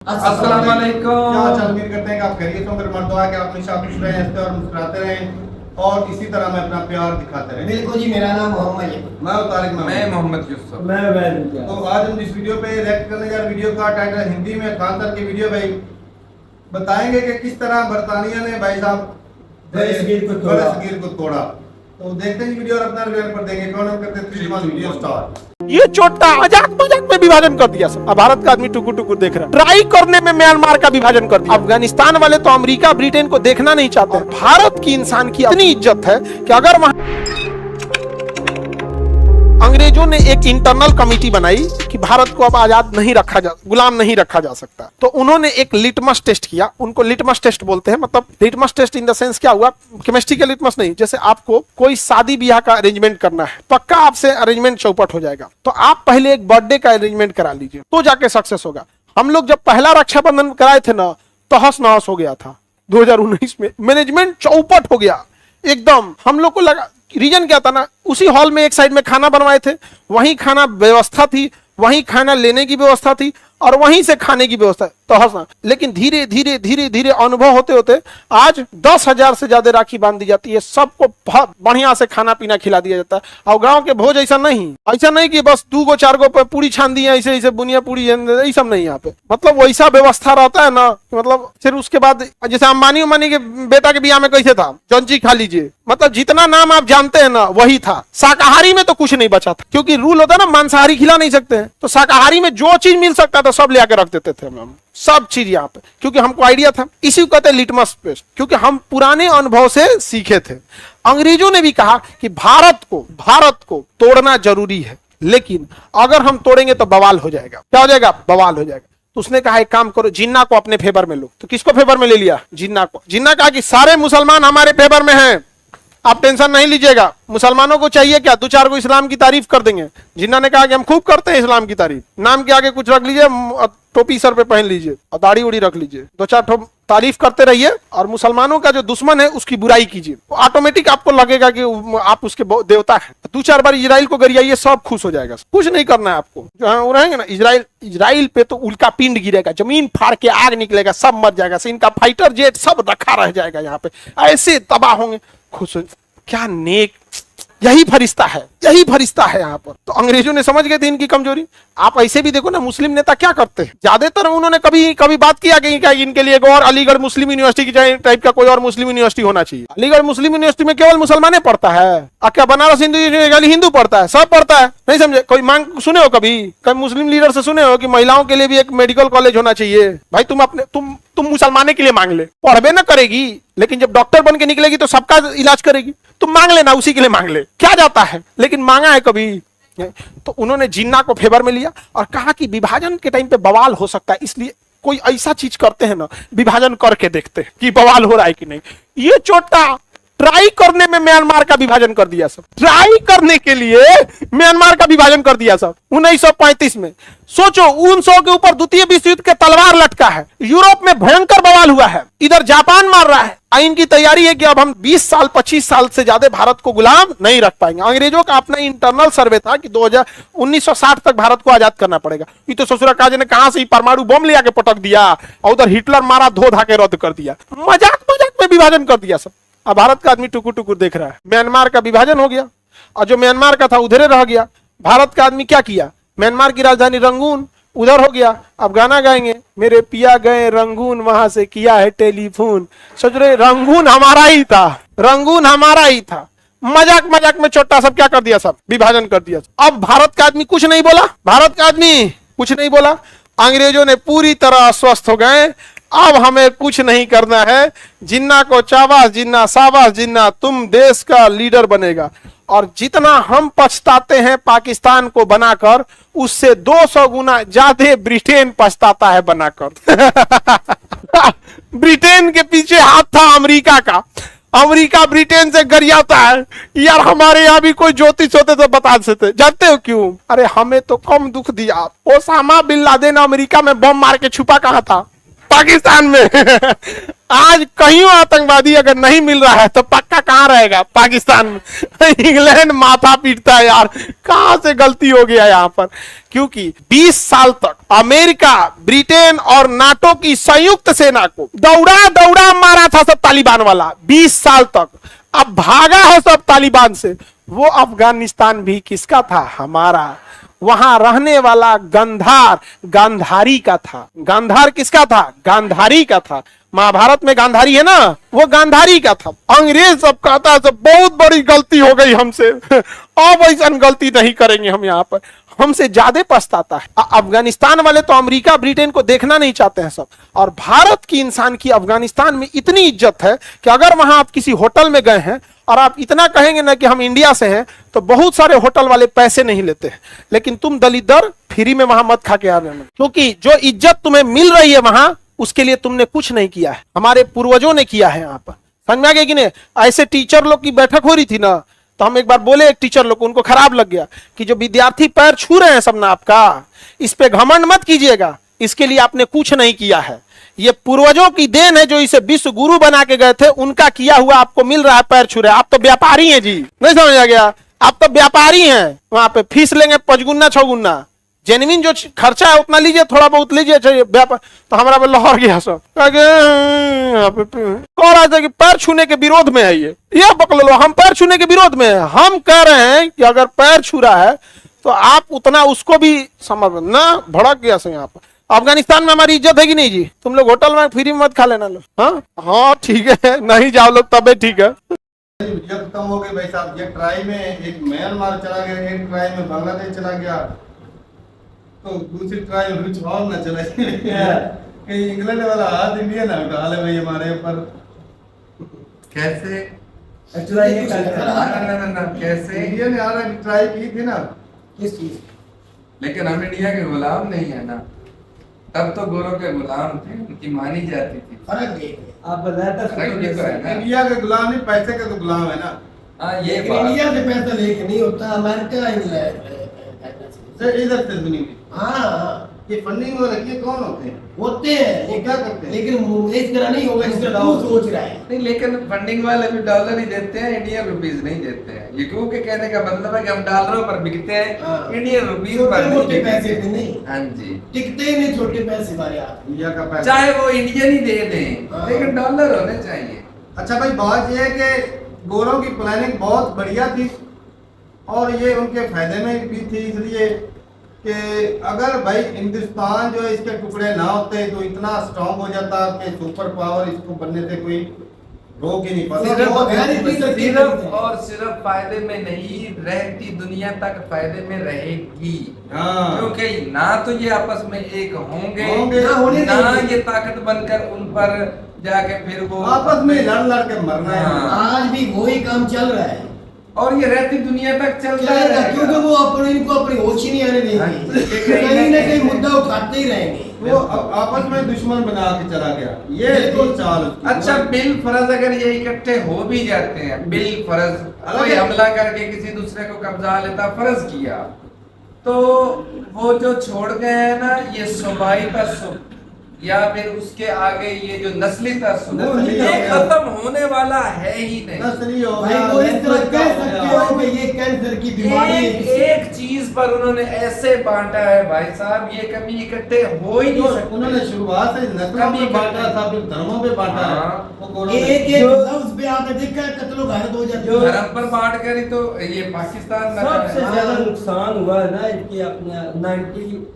अस्सलाम वालेकुम। क्या हाल? उम्मीद करते हैं कि आप खैरियत से होंगे। मेरी दुआ है कि आप हमेशा खुश रहें, हंसते और मुस्कुराते रहें और इसी तरह में अपना प्यार दिखाते रहें। बिल्कुल जी, मेरा नाम मोहम्मद है। मैं तारिक मैं मोहम्मद यूसुफ। मैं तो आज हम इस वीडियो पे रिएक्ट करने जा रहे हैं। वीडियो का टाइटल हिंदी में खान सर की वीडियो भाई बताएंगे कि किस तरह बरतानिया ने भाई साहब बड़े को तोड़ा। तो देखते हैं वीडियो और अपना रिव्यू पर देंगे। कौन हम करते 3 2 1 वीडियो स्टार्ट। ये चोटा मजाक मजाक में विभाजन कर दिया सब। अब भारत का आदमी टुकुर टुकुर देख रहा है। ट्राई करने में म्यांमार का विभाजन कर दिया। अफगानिस्तान वाले तो अमेरिका ब्रिटेन को देखना नहीं चाहते। भारत की इंसान की इतनी इज्जत है कि अगर वहां अंग्रेजों ने एक इंटरनल कमेटी बनाई कि भारत को अब आजाद नहीं रखा जा, गुलाम नहीं रखा जा सकता, तो उन्होंने एक लिटमस टेस्ट किया। उनको लिटमस टेस्ट बोलते हैं। मतलब litmus test in the sense क्या हुआ, केमिस्ट्री का लिटमस नहीं। जैसे आपको कोई शादी ब्याह का अरेंजमेंट करना है, पक्का आपसे अरेंजमेंट चौपट हो जाएगा। तो आप पहले एक बर्थडे का अरेंजमेंट करा लीजिए, तो जाके सक्सेस होगा। हम लोग जब पहला रक्षाबंधन कराए थे ना, तो हंस नहस हो गया था 2019 में। मैनेजमेंट चौपट हो गया एकदम। हम लोग को लगा, रीजन क्या था ना, उसी हॉल में एक साइड में खाना बनवाए थे, वहीं खाना व्यवस्था थी, वहीं खाना लेने की व्यवस्था थी और वहीं से खाने की व्यवस्था। तो हंसना। लेकिन धीरे धीरे धीरे धीरे अनुभव होते होते आज 10,000 से ज्यादा राखी बांध दी जाती है। सबको बहुत बढ़िया से खाना पीना खिला दिया जाता है। और गांव के भोज ऐसा नहीं कि बस 2 गो 4 गो पूरी छान दी है, ऐसे ऐसे बुनिया पूरी ये सब नहीं। यहाँ पे मतलब वैसा व्यवस्था रहता है ना, मतलब फिर उसके बाद जैसे अंबानी के बेटा के बियाह में कैसे था, जौनची खा लीजिए, मतलब जितना नाम आप जानते हैं ना वही था। शाकाहारी में तो कुछ नहीं बचा था, क्योंकि रूल होता है ना, मांसाहारी खिला नहीं सकते हैं। तो शाकाहारी में जो चीज मिल सकता था सब ले आकर रख देते थे हम, सब चीज यहाँ पे, क्योंकि हमको आइडिया था। इसी को कहते हैं लिटमस टेस्ट, क्योंकि हम पुराने अनुभव से सीखे थे। अंग्रेजों ने भी कहा कि भारत को तोड़ना जरूरी है, लेकिन अगर हम तोड़ेंगे तो बवाल हो जाएगा। क्या हो जाएगा? बवाल हो जाएगा। तो उसने कहा एक काम करो, जिन्ना को अपने फेवर में लो। तो किसको फेवर में ले लिया? जिन्ना को। जिन्ना कहा कि सारे मुसलमान हमारे फेवर में हैं, आप टेंशन नहीं लीजिएगा। मुसलमानों को चाहिए क्या? 2-4 को इस्लाम की तारीफ कर देंगे। जिन्ना ने कहा कि हम खूब करते हैं इस्लाम की तारीफ, नाम के आगे कुछ रख लीजिए, टोपी सर पे पहन लीजिए और दाढ़ी उड़ी रख लीजिए, 2-4 तारीफ करते रहिए और मुसलमानों का जो दुश्मन है उसकी बुराई कीजिए। तो ऑटोमेटिक आपको लगेगा कि आप उसके देवता हैं। 2-4 बार इजराइल को गरियाइए, सब खुश हो जाएगा। कुछ नहीं करना है आपको। जो रहेंगे ना इजराइल पे, तो उल्का पिंड गिरेगा, जमीन फाड़ के आग निकलेगा, सब मर जाएगा। इनका फाइटर जेट सब रखा रह जाएगा यहाँ पे, ऐसे तबाह होंगे। खुश क्या नेक, यही फरिश्ता है यहाँ पर। तो अंग्रेजों ने समझ गए थे इनकी कमजोरी। आप ऐसे भी देखो ना, मुस्लिम नेता क्या करते हैं, ज्यादातर उन्होंने कभी बात किया कि क्या इनके लिए एक और अलीगढ़ मुस्लिम यूनिवर्सिटी की टाइप का कोई और मुस्लिम यूनिवर्सिटी होना चाहिए। अलीगढ़ मुस्लिम यूनिवर्सिटी में केवल मुसलमाने पढ़ता है, क्या बनारस हिंदू पढ़ता है? सब पढ़ता है। नहीं समझे? कोई मांग सुने हो कभी मुस्लिम लीडर से सुने हो कि महिलाओं के लिए भी एक मेडिकल कॉलेज होना चाहिए? भाई तुम मुसलमाने के लिए मांग ले, पढ़बे ना करेगी, लेकिन जब डॉक्टर बन के निकलेगी तो सबका इलाज करेगी। तुम मांग लेना, उसी के लिए मांग ले, क्या जाता है। लेकिन मांगा है कभी? तो उन्होंने जिन्ना को फेवर में लिया और कहा कि विभाजन के टाइम पे बवाल हो सकता है, इसलिए कोई ऐसा चीज करते हैं ना, विभाजन करके देखते हैं कि बवाल हो रहा है कि नहीं। ये चोटा ट्राई करने में म्यांमार का विभाजन कर दिया सब। ट्राई करने के लिए म्यांमार का विभाजन कर दिया सब 1935 में। सोचो, 100 के ऊपर द्वितीय विश्व युद्ध के तलवार लटका है। यूरोप में भयंकर बवाल हुआ है, इधर जापान मार रहा है। इनकी तैयारी है कि अब हम 20 साल 25 साल से ज्यादा भारत को गुलाम नहीं रख पाएंगे। अंग्रेजों का अपना इंटरनल सर्वे था कि 1960 तक भारत को आजाद करना पड़ेगा। ये तो ससुरा काजे ने कहां से परमाणु बम ले आके पटक दिया और उधर हिटलर मारा, धो धा के रद्द कर दिया। मजाक में विभाजन कर दिया सब। अब भारत का आदमी टुकुर टुकुर देख रहा है। म्यांमार का विभाजन हो गया और जो म्यांमार का था उधर रह गया। भारत का आदमी क्या किया? म्यांमार की राजधानी रंगून उधर हो गया। अब गाना गाएंगे, मेरे पिया गए रंगून, वहां से किया है टेलीफोन। सोच रहे रंगून हमारा ही था, रंगून हमारा ही था। मजाक में छोटा सब क्या कर दिया, सब विभाजन कर दिया। अब भारत का आदमी कुछ नहीं बोला, भारत का आदमी कुछ नहीं बोला। अंग्रेजों ने पूरी तरह अस्वस्थ हो गए। अब हमें कुछ नहीं करना है। जिन्ना को चाबाश, जिन्ना शाबाश, जिन्ना तुम देश का लीडर बनेगा। और जितना हम पछताते हैं पाकिस्तान को बनाकर, उससे 200 गुना ज्यादा ब्रिटेन पछताता है बनाकर। ब्रिटेन के पीछे हाथ था अमेरिका का। अमेरिका ब्रिटेन से गरियाता है, यार हमारे यहाँ भी कोई ज्योतिष होते तो बता सकते। जानते हो क्यों? अरे हमें तो कम दुख दिया। ओसामा बिन लादेन अमेरिका में बम मार के छुपा कहाँ था? पाकिस्तान में। आज कहीं आतंकवादी अगर नहीं मिल रहा है तो पक्का कहाँ रहेगा? पाकिस्तान में। इंग्लैंड माथा पीटता है यार, कहां से गलती हो गया यहाँ पर। क्योंकि 20 साल तक अमेरिका, ब्रिटेन और नाटो की संयुक्त सेना को दौड़ा दौड़ा मारा था सब तालिबान वाला 20 साल तक। अब भागा है सब तालिबान से। वो अफगानिस्तान भी किसका था? हमारा। वहां रहने वाला गंधार गांधारी का था। गांधार किसका था? गांधारी का था। महाभारत में गांधारी है ना, वो गांधारी का था। अंग्रेज सब कहता है सब बहुत बड़ी गलती हो गई हमसे, अब ऐसा गलती नहीं करेंगे हम। यहाँ पर हमसे ज्यादा पछताता है। अफगानिस्तान वाले तो अमेरिका ब्रिटेन को देखना नहीं चाहते हैं सब। और भारत की इंसान की अफगानिस्तान में इतनी इज्जत है कि अगर वहां आप किसी होटल में गए हैं और आप इतना कहेंगे ना कि हम इंडिया से हैं, तो बहुत सारे होटल वाले पैसे नहीं लेते हैं। लेकिन तुम दलिदर फ्री में वहां मत खा के आ रहे हो, क्योंकि जो इज्जत तुम्हें मिल रही है वहां, उसके लिए तुमने कुछ नहीं किया है, हमारे पूर्वजों ने किया है। यहाँ पर समझ में आ गया कि नहीं? ऐसे टीचर लोग की बैठक हो रही थी ना, तो हम एक बार बोले एक टीचर लोग को, उनको खराब लग गया कि जो विद्यार्थी पैर छू रहे हैं सब ना आपका, इस पे घमंड मत कीजिएगा, इसके लिए आपने कुछ नहीं किया है। ये पूर्वजों की देन है जो इसे विश्व गुरु बना के गए थे, उनका किया हुआ आपको मिल रहा है, पैर छू रहे हैं। आप तो व्यापारी हैं जी, नहीं समझ आ गया? आप तो व्यापारी हैं। वहां पे फीस लेंगे 5 गुना 6 गुना, जेन्युइन जो खर्चा है उतना लीजिए, थोड़ा बहुत लीजिए। व्यापार तो हमारा पे लहर गया सब, कह रहा था कि पैर छूने के विरोध में है ये पकड़ लो, हम पैर छूने के विरोध में है। हम कह रहे हैं कि अगर पैर छू रहा है तो आप उतना उसको भी समझ ना। भड़क गया सब यहाँ पर। अफगानिस्तान में हमारी इज्जत है कि नहीं जी? तुम लोग होटल में फ्री में मत खा लेना लो। हाँ ठीक है, नहीं जाओ लोग तबे ठीक है। जब कम हो गई भाई साहब, एक ट्राई में एक म्यांमार चला गया, एक ट्राई में बांग्लादेश चला गया, तो दूसरी ट्राई में कुछ और न चला कहीं इंग्लैंड वाला हाथ इंडिया ना उठा ले भाई हमारे ऊपर। कैसे? कैसे इंडिया ने आ रहा ट्राई की थी ना, किस चीज? लेकिन हम इंडिया के गुलाम नहीं है ना, तब तो गोरों के गुलाम थे, उनकी मानी जाती थी। फर्क नहीं। आप बताया था फर्क भी तो है ना। इंडिया के गुलाम नहीं, पैसे के तो गुलाम है ना। हाँ ये लेकिन बात। इंडिया से पैसा लेके नहीं होता, अमेरिका इंग्लैंड इधर से दुनिया में हाँ ये फंडिंग और रखिए कौन होते हैं? होते हैं। वो क्या करते हैं? लेकिन इस तरह नहीं होगा जिस तरह तू सोच रहा है। नहीं, लेकिन फंडिंग वाले भी डॉलर ही देते हैं, इंडियन रुपीस नहीं देते हैं। ये क्यों के कहने का मतलब है कि हम डॉलरों पर बिकते हैं, हाँ। इंडियन रुपीस छोटे पर मोटे नहीं पैसे बिकते। पे नहीं हाँ जी, टिकते ही नहीं, छोटे पैसे हमारे हाथ में। इंडिया का पैसा। चाहे वो इंडियन ही दे दें, हाँ। लेकिन डॉलर होने चाहिए। अच्छा भाई, बात ये है कि गोरों की प्लानिंग बहुत बढ़िया थी और ये उनके फायदे में भी थी, इसलिए कि अगर भाई हिंदुस्तान जो है इसके टुकड़े ना होते तो इतना स्ट्रांग हो जाता कि सुपर पावर इसको बनने से कोई रोक ही नहीं पाता। सिर्फ और सिर्फ फायदे में नहीं रहती, दुनिया तक फायदे में रहेगी। हाँ। क्योंकि ना तो ये आपस में एक होंगे, ना होने ना देंगे। ये ताकत बनकर उन पर जाके फिर वो आपस में लड़ लड़ के मरना है। हाँ। आज भी वही काम चल रहा है, और ये रहती दुनिया तक चलता चलेगा, रहेगा। क्योंकि वो अपने इनको अपनी होश ही नहीं आने देंगे। कहीं ना कहीं मुद्दा उठाते ही रहेंगे। वो आपस में दुश्मन बना के चला गया, ये तो चाल उसकी। अच्छा, बिल फर्ज अगर ये इकट्ठे हो भी जाते हैं, बिल फर्ज कोई हमला करके किसी दूसरे को कब्जा लेता, फर्ज किया, तो वो जो छोड़ गए हैं ना, ये सूबाई तअस्सुब या फिर उसके आगे ये जो नस्ली तअस्सुब, नस्ली ये हो गया। खत्म होने वाला है ही नहीं। नस्ली हो भाई गया, वो इस तरह कह हो सकते गया। हो कि ये कैंसर की बीमारी है एक किसी। एक चीज पर उन्होंने ऐसे बांटा है भाई साहब, ये कभी इकट्ठे हो ही नहीं तो सकते। उन्होंने शुरुआत से नस्लों पे बांटा था, फिर धर्मों पे बांटा है। हाँ। वो गोरों ने- एक एक जो- लफ्ज पे आपने देखा है कत्लो गारत हो जाती जो- है। धर्म पर बांट कर ही तो ये पाकिस्तान में सबसे है। ज्यादा नुकसान हुआ है ना इनके अपने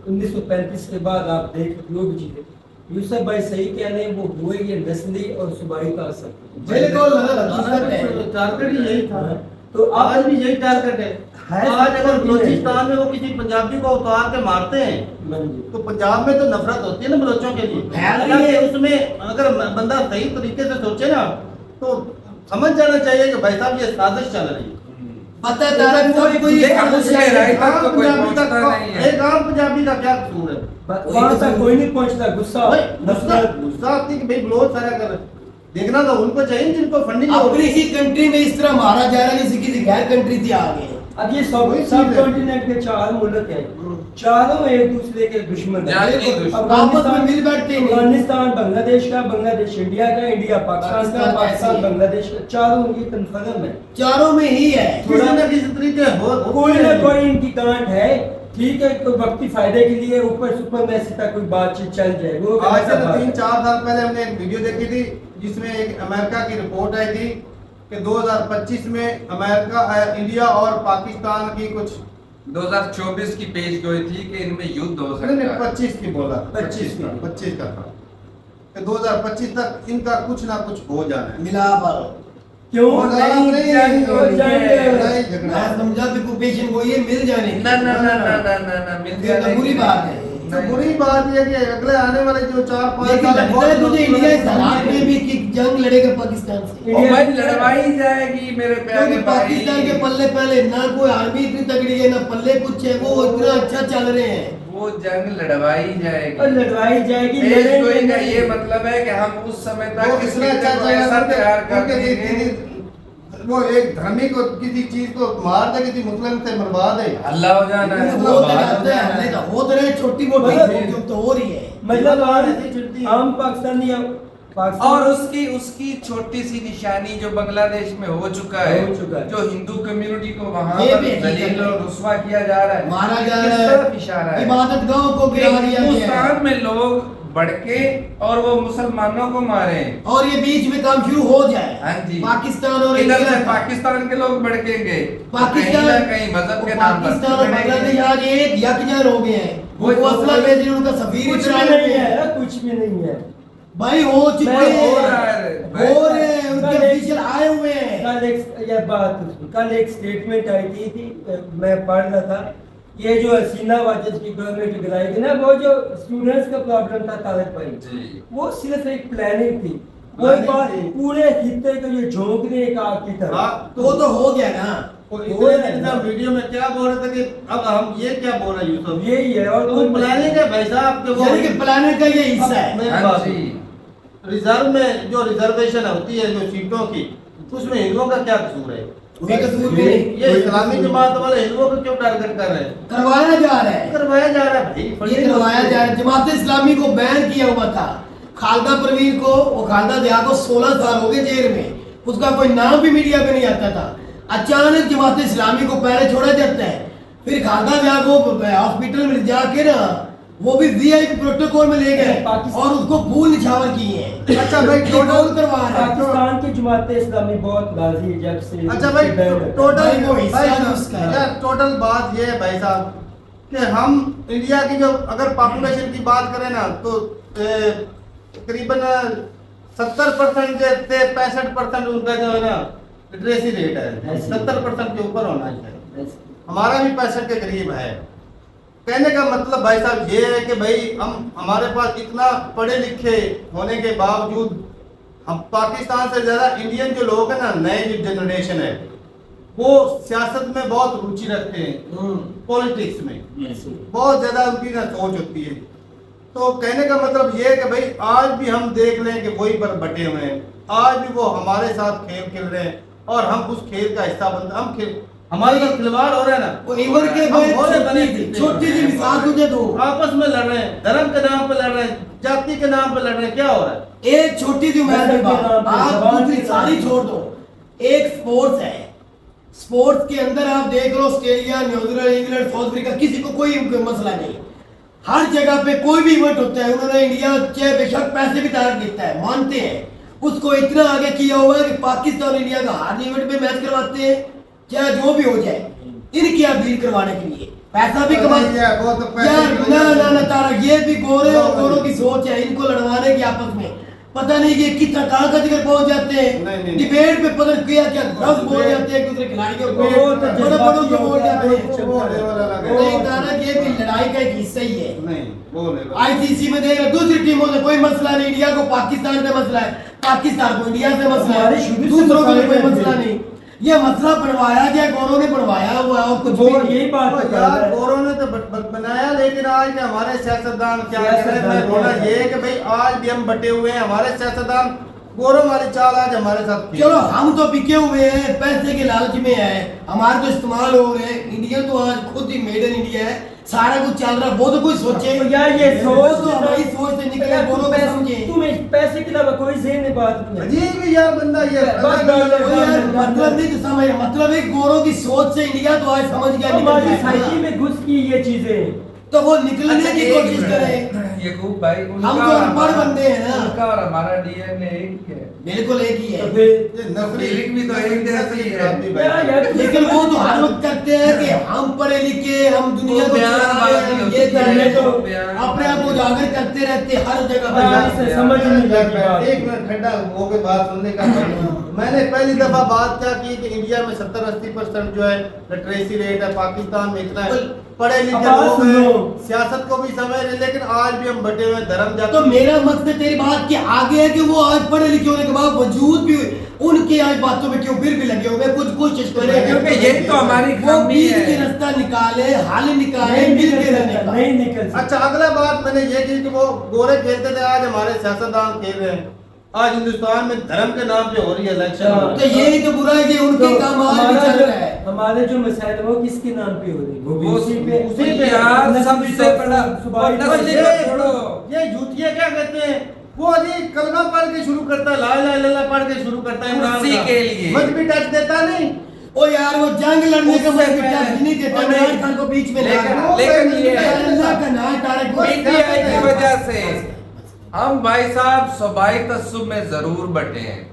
1935 के बाद। आप देख जो भी चीजें यूसुफ भाई सही कह रहे हैं, वो हुए ये नस्ली और सूबाई का असर। बिल्कुल हकीकत है। टारगेट ही यही था। तो आज भी यही टारगेट है। है आज अगर तो बलोचिस्तान में वो किसी पंजाबी को उतार के मारते हैं मंजी तो पंजाब में तो नफरत होती है ना बलोचों के लिए। है अगर ये। उसमें अगर बंदा सही तरीके से सोचे ना तो समझ जाना चाहिए कि भाई साहब ये साजिश चल रही है। पता है तारा सब कोई लेकिन उसके राय तक तो कोई पंजाबी पहुंचता का नहीं है। एक आम पंजाबी का क्या कसूर है? वहां तक कोई नहीं पहुंचता। गुस्सा भाई, गुस्सा नफरत। गुस्सा आती है कि भाई बलोच सारा कर देखना तो उनको चाहिए जिनको फंडिंग हो अपनी ही कंट्री में इस तरह मारा जा रहा है जैसे किसी गैर कंट्री से आ गए। अब ये सब वही चीज़ सब है। कॉन्टिनेंट के 4 मुल्क हैं, चारों एक दूसरे के दुश्मन जाने हैं। दुश्मन। आपस में मिल बैठते नहीं। अफगानिस्तान बांग्लादेश का, बांग्लादेश इंडिया का, इंडिया पाकिस्तान का, पाकिस्तान पाकिस्तान ऐसे ही। बांग्लादेश का, चारों उनकी कन्फर्म है। चारों में ही है। किसी न किसी तरीके कोई ना कोई इनकी गांठ है, ठीक है, कोई वक्ती फायदे के लिए ऊपर सुपर में तक कोई बातचीत चल जाए, वो आज गलत से बात है। 3-4 साल पहले हमने एक वीडियो देखी थी जिसमें एक अमेरिका की रिपोर्ट आई थी कि 2025 में अमेरिका इंडिया और पाकिस्तान की कुछ 2024 की पेश गोई थी कि इनमें युद्ध हो नहीं, सकता है। 25 की बोला 25 की। 25 का था कि 2025 तक इनका कुछ ना कुछ हो जाना है। मिलाप क्यों वो ज़्यादा नहीं नहीं, जंग हो नहीं, जाएंगे। लड़ाई झगड़ा। मैं समझा कि कुपेशन को ये मिल जाने की। ना ना ना ना ना ना ना मिल ये तो जाने बुरी की बात नहीं। है। तो बुरी बात यह है कि अगले आने वाले जो 4-5 लेकिन साल लगता है तुझे इंडिया इस हालात में भी कि जंग लड़ेगा पाकिस्तान से। और भाई लड़वाई जाएगी मेरे प्यारे क्योंकि पाकिस्तान के भाई। पल्ले पहले ना कोई आर्मी इतनी तगड़ी है ना पल्ले कुछ है, वो इतना अच्छा चल रहे हैं। वो जंग लड़वाई और जाएगी। लड़वाई जाएगी, पेश लड़ेंगे गोई का नहीं। ये मतलब है कि हम उस समय वो तक इसलिए इस अच्छा को ऐसा तैयार कर उनके देंगे। वो एक धर्मी को किसी चीज को मार दे, किसी मुस्लिम से मरवा दे। हल्ला हो जाना है, वो तो बात हो जाते हैं, जाना है। हो तो रहे छोटी मोटी मतलब- जो तो हो रही है। मतलब ऐसी चलती है। आम पाकिस्तानी पाकिस्तान और उसकी छोटी सी निशानी जो बांग्लादेश में हो चुका है, हो चुका है। जो हिंदू कम्युनिटी को वहां ये पर भी हकीकत जलील है। और रुस्वा किया जा रहा है, मारा जा किस रहा तरफ है, इशारा है? इबादत गाहों को गिरा दिया गया है। हिंदुस्तान में लोग भड़के और वो मुसलमानों को मारे। और ये बीच में काम शुरू हो जाए। हाँ जी। पाकिस्तान और इधर इंडिया से का। पाकिस्तान के लोग भड़केंगे, पाकिस्तान कहीं ना कहीं मजहब के नाम पर पाकिस्तान और बांग्लादेश आज एक यकजहर हो गए हैं। वो- वो असला वो- भेज उनका सफीर कुछ इतना भी नहीं है, कुछ भी नहीं है। भाई हो चुके मैं हैं, हो रहा है। हो रहे हैं, उनके कल एक- ऑफिशियल आए हुए हैं। कल एक यह बात कल एक स्टेटमेंट आई थी मैं पढ़ रहा था, ये जो हसीना वाजिद की गवर्नमेंट गिराई थी ना, वो जो स्टूडेंट्स का प्रॉब्लम था तारक भाई, जी। वो सिर्फ एक प्लानिंग थी। वो Planning बात थी। पूरे खित्ते को ये झोंकने एक आग की तरह। हाँ, तो वो तो हो गया ना। वो इतने दिन से वीडियो में क्या बोल रहे थे कि अब हम ये क्या बोल रहे हैं यूसुफ, यही है। और तो प्लानिंग है भाई साहब के वो यानी कि प्लानिंग का ये हिस्सा है। मेरी हाँ बात जी। रिजर्व में जो रिजर्वेशन होती है जो सीटों की, उसमें हिंदुओं का क्या कसूर है? कोई कसूर भी नहीं। ये इस्लामी जमात वाले हिंदुओं को क्यों टारगेट कर रहे हैं? करवाया जा रहा है, करवाया जा रहा है भाई, ये फंडिंग करवाया होती जा है। रहा है। जमात इस्लामी को बैन किया हुआ था। खालदा परवीन को, वो खालदा जिया को 16 साल हो गए जेल में, उसका कोई नाम भी मीडिया पे नहीं आता था। अचानक जमात इस्लामी को पहले छोड़ा जाता है, फिर खालदा जिया को हॉस्पिटल में जाके ना वो भी वीआईपी प्रोटोकॉल में ले गए और उसको फूल निछावर किए हैं। अच्छा भाई, टोटल करवा रहे हैं। पाकिस्तान की जमात इस्लामी बहुत राजी है जब से अच्छा भाई, बैन है। टोटल भाई वो हिस्सा भाई है साहब, उसका। यार टोटल बात ये है भाई साहब कि हम इंडिया की जो अगर पॉपुलेशन की बात करें ना तो तकरीबन 70% से 65% उनका जो है ना लिटरेसी रेट है, 70% के ऊपर होना चाहिए। हमारा भी 65 के करीब है। कहने का मतलब भाई साहब ये है कि भाई हमारे पास इतना पढ़े लिखे होने के बावजूद हम पाकिस्तान से ज्यादा इंडियन जो लोग हैं ना, नए जो जनरेशन है, वो सियासत में बहुत रुचि रखते हैं, पॉलिटिक्स में बहुत ज्यादा उनकी ना सोच होती है। तो कहने का मतलब ये है कि भाई आज भी हम देख लें कि वही पर बटे हुए हैं, आज भी वो हमारे साथ खेल खेल रहे हैं और हम उस खेल का हिस्सा बनते, हम खेल हमारे साथ खिलवाड़ हो रहा है ना, वो इमर के हम हो रहे बने छोटी सी मिसाल तुझे दो। आपस में लड़ रहे हैं, धर्म के नाम पे लड़ रहे हैं, जाति के नाम पे लड़ रहे हैं, क्या हो रहा है? एक छोटी सी उम्मीद बात, आप दूसरी सारी छोड़ दो। एक स्पोर्ट्स है, स्पोर्ट्स के अंदर आप देख लो Australia, New Zealand, England, South Africa, किसी को कोई मसला नहीं। हर जगह पे कोई भी इवेंट होता है, उन्होंने इंडिया चाहे बेशक पैसे भी तारक देता है, मानते हैं, उसको इतना आगे किया हुआ है कि पाकिस्तान और इंडिया का हर इवेंट पे मैच करवाते हैं, चाहे जो भी हो जाए, इनकी आप भीड़ करवाने के लिए पैसा भी कमाते हैं। वो तो पैसे यार की ना वजह से- ना ना तारक, ये भी गोरे और गोरों की सोच है, इनको लड़वाने की आपस में पता नहीं कि कितना कहाँ का जगह पहुंच जाते नहीं, हैं। नहीं। डिबेट पे पता नहीं क्या क्या रफ बोल जाते हैं एक दूसरे खिलाड़ियों को, वो तो बड़े बड़ों को बोल जाते हैं। वो लेवल अलग है। नहीं तारक, ये भी लड़ाई का एक हिस्सा ही है। नहीं वो लेवल आईसीसी में देख रहे दूसरी टीमों से कोई मसला नहीं, इंडिया को पाकिस्तान से मसला है, पाकिस्तान को इंडिया से मसला हमारे है, शुरू से दूसरों को मसले कोई थे। मसला नहीं। ये मसला बनवाया गया, गौरव ने बनवाया हुआ है और कुछ वो भी यही बात तो तो कर यार रहा है। गौरव ने तो बनाया, लेकिन आज के हमारे सियासतदान क्या कह रहे हैं, सियासतदान मैं बोला क्या है? ये है कि भाई आज भी हम बटे हुए हैं, हमारे सियासतदान गोरों वाली चाल आज हमारे साथ की। चलो हम तो बिके हुए हैं, पैसे के लालच में है, हमारे तो इस्तेमाल हो रहे हैं। इंडिया तो आज खुद ही मेड इन इंडिया है, सारा कुछ चल रहा है। वो तो कुछ सोचे यार ये वो सोच तो हमारी सोच से निकले, बोलो को समझे। तुम्हें पैसे के अलावा कोई ज़हन बात नहीं है। अजीब ही यार बंदा ये बस वो यार मतलब नहीं तो समझ, मतलब एक गोरों की सोच से इंडिया तो आज समझ गया, निकल हमारी गया। साइकी में घुस की ये चीजें। तो वो निकलने अच्छा, की एक कोशिश मिनट। करें। यकूब भाई, उनका हम तो और अनपढ़ हमारा- बंदे हैं ना। उनका और हमारा डीएनए एक ही है, बिल्कुल एक ही तो है। फिर ये नफरी फीलिंग भी तो एक जैसी है। यार लेकिन वो तो हर वक्त करते हैं कि हम पढ़े लिखे, हम दुनिया वो को बयानबाजी चला रहे हैं, होती ये है, कर रहे हैं, तो वो बयानबाजी। अपने आप को उजागर करते रहते हैं हर जगह हाँ, पर। इसे समझ नहीं लगी बात। एक मिनट ठंडा होके बात सुनने का मैंने पहली दफा बात क्या की कि इंडिया में 70-80% जो है लिटरेसी रेट है, पाकिस्तान में इतना है, पढ़े लिखे अब बात लोग सुनो। हैं, सियासत को भी समझ रहे, लेकिन आज भी हम बटे हुए धर्म जाति। तो मेरा मकसद तेरी बात के आगे है कि वो आज पढ़े लिखे होने के बावजूद भी उनके आज बातों में क्यों फिर भी लगे हुए, कुछ कोशिश करें क्योंकि यही तो हमारी वो खामी बीच के है। रास्ता निकाले, हल निकाले, नहीं मिल निकल के रहने सकता, का। नहीं निकल सकता। अच्छा, अगला बात मैंने ये की कि वो गोरे खेलते थे, आज हमारे सियासतदान खेल रहे हैं। आज हिंदुस्तान में धर्म के नाम पे हो रही है इलेक्शन। तो यही तो बुरा है कि उनके काम आज भी चल रहा है। हमारे जो मसाइल है वो किसके नाम पे हो रही है? वो भी वो उसी पे उसी पे यार नस्ली सबसे बड़ा सुबाई वो नस्ली को छोड़ो। ये झूठिया क्या कहते हैं, वो अभी कलमा पढ़ के शुरू करता है, ला इलाहा इल्लल्लाह पढ़ के शुरू करता है इमरान कुर्सी खान। के लिए। मजहबी टच देता नहीं। ओ यार वो जंग लड़ने का उससे मैं पहले- टच नहीं देता, और इमरान नहीं- खान को बीच में ला लेकिन- रहा। लेकिन ये अल्लाह का नाम तारक पीटीआई की वजह से हम भाई साहब सूबाई तस्सुब में जरूर बटे हैं।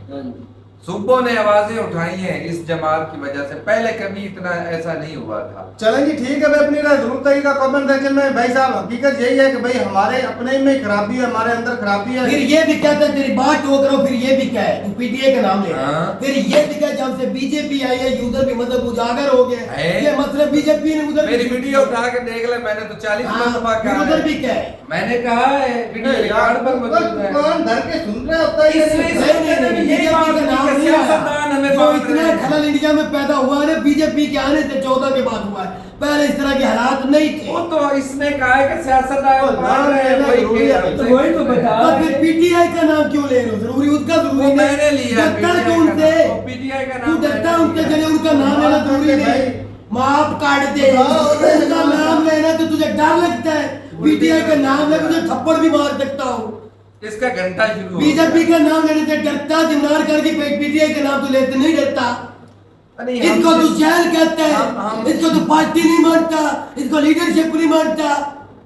सूबों ने आवाजें उठाई हैं इस जमात की वजह से, पहले कभी इतना ऐसा नहीं हुआ था। चलें जी, ठीक है। मैं अपनी राय जरूर तरीका कमेंट सेक्शन में भाई साहब, हकीकत यही है कि भाई हमारे अपने में खराबी है, हमारे अंदर खराबी है। फिर ये भी कहता है तेरी बात टोक रहा हूं, फिर ये भी क्या है, तू पीटीआई का नाम ले रहा है। हाँ। फिर ये भी क्या, जब से बीजेपी आई है उधर भी मतलब उजागर हो गया है। ये मतलब बीजेपी ने उधर मेरी वीडियो उठा के देख ले, मैंने तो 40 मरतबा हाँ, फिर कहा उधर है। भी क्या है। मैंने कहा है वीडियो रिकॉर्ड पर मौजूद है। कौन धर के सुन रहा होता है ये इसलिए नहीं। नहीं, यही बात बीजेपी का नाम है कि नहीं सियासतदान हमें आया। जो बांट इतना रहे हैं। खलल इंडिया में पैदा हुआ है ना बीजेपी के आने से 14 के बाद हुआ है, पहले इस तरह के हालात नहीं थे। वो तो इसने कहा है कि सियासतदान तो बांट रहे हैं, नाम वही जरूरी है। के- तो वही तो बता तो रहा फिर है। पीटीआई का नाम क्यों ले रहे हो, जरूरी उसका जरूरी वो नहीं। मैंने लिया डरता PTI क्यों का उनसे, नाम, वो PTI का तू नाम डरता मैंने उनसे लिया। जरिए उनका नाम लेना जरूरी नहीं। माफ काट दे, उनका नाम लेना तो तुझे डर लगता है, पीटीआई का नाम ले तुझे थप्पड़ भी मार सकता हूँ। इसका घंटा शुरू हो बीजेपी गया। का नाम लेने से डरता, इमरान खान की पीटीआई का नाम तो लेते नहीं डरता। नहीं, इसको हम- तू जेल कहता हम- है, इसको तू पार्टी नहीं मानता, इसको लीडरशिप नहीं मानता,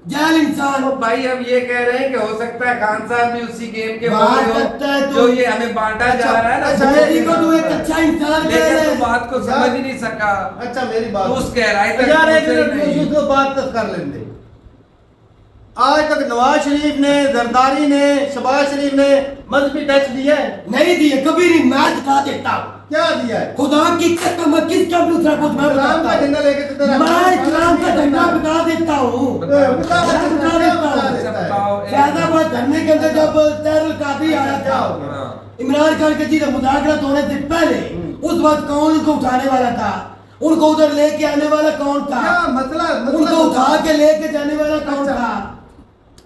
जेल इंसान। तो भाई हम ये कह रहे हैं कि हो सकता है खान साहब भी उसी गेम के बात बोले हो, करता है तो- जो ये हमें बांटा जा रहा है ना, अच्छा, मोदी को तू एक अच्छा इंसान कह लेकिन रहे तू हैं। बात को समझ ही नहीं सका। अच्छा, मेरी बात तो उस गहराई तक यार, एक पहुंचे ही मिनट नहीं। मुझे तो बात तक कर लेंगे। आज तक नवाज शरीफ ने, जरदारी ने, शहबाज शरीफ ने मजहबी टच दिया है? नहीं दिए, कभी नहीं। मैं दिखा देता हूँ, क्या दिया है? खुदा की कसम, मैं किसका दूसरा कुछ मैं इस्लाम बताता का झंडा लेके तो तेरा हूँ। मैं इस्लाम का झंडा बता देता हूँ। बता बता देता हूँ। अच्छा, बताओ, एक- फैजाबाद धरने के अंदर जब तैरुल कादरी आया क्या था, हो गया? हाँ। इमरान खान के जी मुदाखलत होने से पहले उस वक्त कौन उनको उठाने वाला था, उनको उधर लेके आने वाला कौन था, क्या मसला उनको उठा के लेके जाने वाला कौन अच्छा। था।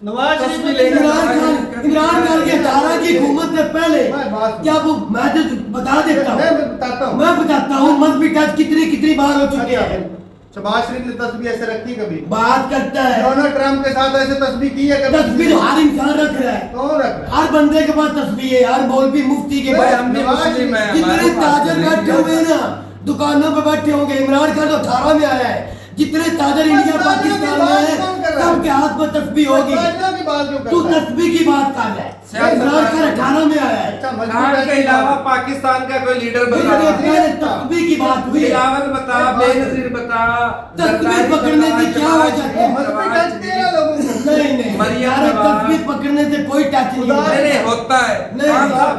नवाज शरीफ तस्वीर ने लेके इमरान खान की 18 की हुकूमत से पहले मैं बात सुन। क्या वो, मैं तो बता देता मैं हूँ, बताता हूँ। मैं बताता हूँ मजहबी टच कितनी कितनी बार हो चुके अच्छा, हैं। शहबाज शरीफ ने तस्वीर ऐसे रखी कभी? बात करता है, डोनाल्ड ट्रम्प के साथ ऐसे तस्वीर की है कभी? तस्वीर हर इंसान रख रहा है, कौन रख रहा है? हर बंदे के पास तस्वीर है, हर मौलवी मुफ्ती के भाई पास। हम भी मुस्लिम हैं, जितने हमारे पास ताजर नहीं बैठे हुए हैं ना, दुकानों पे बैठे होंगे, इमरान खान तो 18 में आया है, जितने ताजर इंडिया ताजरों की पाकिस्तान बात में है कौन कर रहा है? सबके हाथ में तस्वीर होगी। ताजरों की बात क्यों तू करता है? तस्वीर की बात कर रहा है, सियासत इमरान खान 18 में आया है। अच्छा, मजबूत खान है के कि अलावा बात? पाकिस्तान का कोई लीडर बता, पहले तस्वीर की बात हुई है। बिलावल बता, बेनजीर बता, तस्वीर जरदारी पकड़ने बता, से क्या हो शहबाज जाता है? शरीफ, मजबूत टच दिया ना लोगों को। नहीं नहीं मरियम यार, नवाज। तस्वीर पकड़ने से कोई टच नहीं खुदा होता। नहीं नहीं होता है। नहीं, खान नहीं। साहब,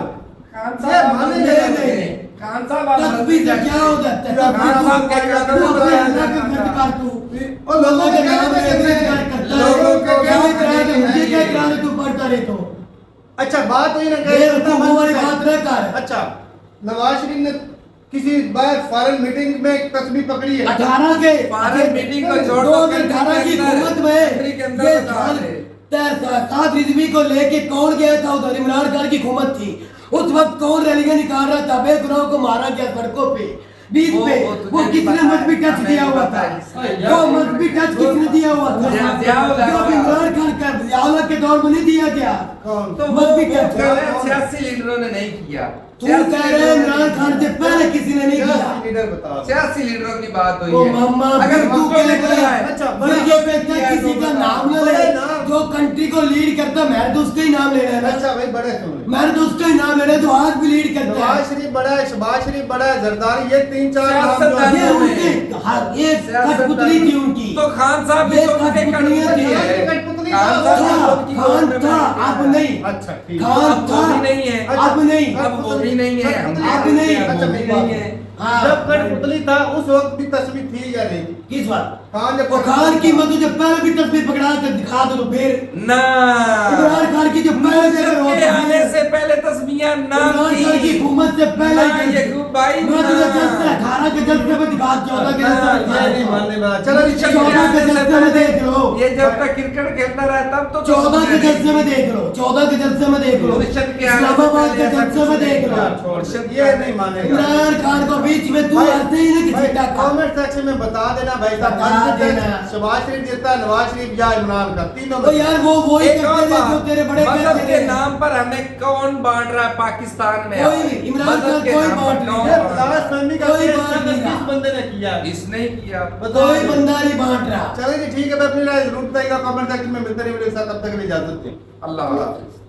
खान ये साहब आप मानेंगे मजबूत नहीं, हैं। नहीं। खान साहब आप तस्वीर से मजबूत क्या हो जाता है? खान तस्वीर साहब के तू कदम अपने उठाया अल्लाह के जाता है। इत्तेकार तू और लोगों अल्लाह के के नाम में कहते हैं इत्तेकार करता है। लोगों को क्या क्या इत्तेकार है? मुझे नहीं क्या है। इत्तेकार है? तू पढ़ता रहे तो अच्छा, बात हुई ना बेवकूफों वाली बात न कर। अच्छा, नवाज शरीफ ने किसी बार फॉरेन मीटिंग में एक तस्वीर पकड़ी है? 18 के फॉरेन मीटिंग को छोड़ दो, 2018 की कंट्री के हुकूमत अंदर- में कंट्री के अंदर ये बता साल रहे। साथ रिजवी को लेके कौन गया था उधर? इमरान खान की हुकूमत थी उस वक्त। कौन रैलियां निकाल रहा था? बेगुनाहों को मारा गया सड़कों पे, बीच पे। वो किसने मजहबी टच दिया हुआ था? वो मजहबी टच किसने दिया हुआ था? जो इमरान खान का जियाउल्लाह के दौर में नहीं दिया गया। कौन? तो मजहबी वो टच। कह रहे हैं 86 लीडरों ने नहीं किया। तू कह रहे हैं इमरान खान से पहले किसी ने नहीं किया। सियासी लीडर बताओ। 86 लीडरों की बात हुई ओ है। मामा अगर फिर तू हमको कह मिल रहा है, अच्छा, फिर ये कहता है किसी का नाम न ले। बड़े नाम। जो कंट्री को लीड करता मैं तो उसका ही नाम ले रहा है ना। अच्छा भाई बड़े सुन ले। मैं तो उसका ही नाम ले रहा है जो आज भी लीड करता नवाज है। शरीफ बड़ा है, शहबाज शरीफ बड़ा है, जरदारी, ये 3-4 नाम जो सियासतदान ये है। उनके हर एक कठपुतली थी उनकी। तो खान साहब भी ये तो उनके कठपुतलियां थी। कठपुतली है। कठपुतली खान था, साहब था, भी तो खान उनकी था, गवर्नमेंट में अब नहीं। अच्छा ठीक। खान अब वो था, भी नहीं है। अब नहीं। अब वो भी नहीं है। अब नहीं। अच्छा वो भी मेरी नहीं बात है। हाँ। जब कठपुतली था उस वक्त भी तस्वीर थी या नहीं? किस बात? खान जब वो खान की मैं तुझे पहले भी तस्वीर पकड़ा कर दिखा दो तो फिर ना इमरान खान की जो पहले से के आने से पहले तस्वीरें नाम इमरान खान की की। हुकूमत से पहले ना यकूब भाई, मैं तुझे ना। जलसे 18 के जलसे में दिखा 14 के जलसे में दिखा ये नहीं मानने वाला। चलो मुर्शिद के 14 आने के से जलसे में देख लो। ये जब तक क्रिकेट खेलता रहा तब तो 14 के तस्वीरें जलसे में देख लो। 14 के जलसे में देख लो। मुर्शिद के आने से इस्लामाबाद के पहले ऐसा जलसे में कुछ देख नहीं लो। था। छोड़, ये नहीं मानेगा। इमरान खान को बीच में तू आते ही ना किसी का कमेंट सेक्शन में बता देना भाई साहब, बता देना। शहबाज शरीफ जीतता है, नवाज शरीफ या इमरान खान, तीनों में। तो यार वो ही एक और करते रहे जो बात, तेरे बड़े मजहब कहते के रहे। नाम पर हमें कौन बांट रहा है पाकिस्तान में? कोई, इमरान मजहब खान के कोई नाम पर बांट कौन नहीं ये बांट दावत रहा है? फहमी का कोई केस बात किस नहीं रहा। बंदे ने किया? इसने ही किया। कोई बंदा नहीं बांट रहा। चलेंगे ठीक है, मैं अपनी राय जरूर बताइएगा कमेंट सेक्शन में। मिलते रहिए मेरे साथ, तब तक के लिए इजाजत दें। अल्लाह हाफिज।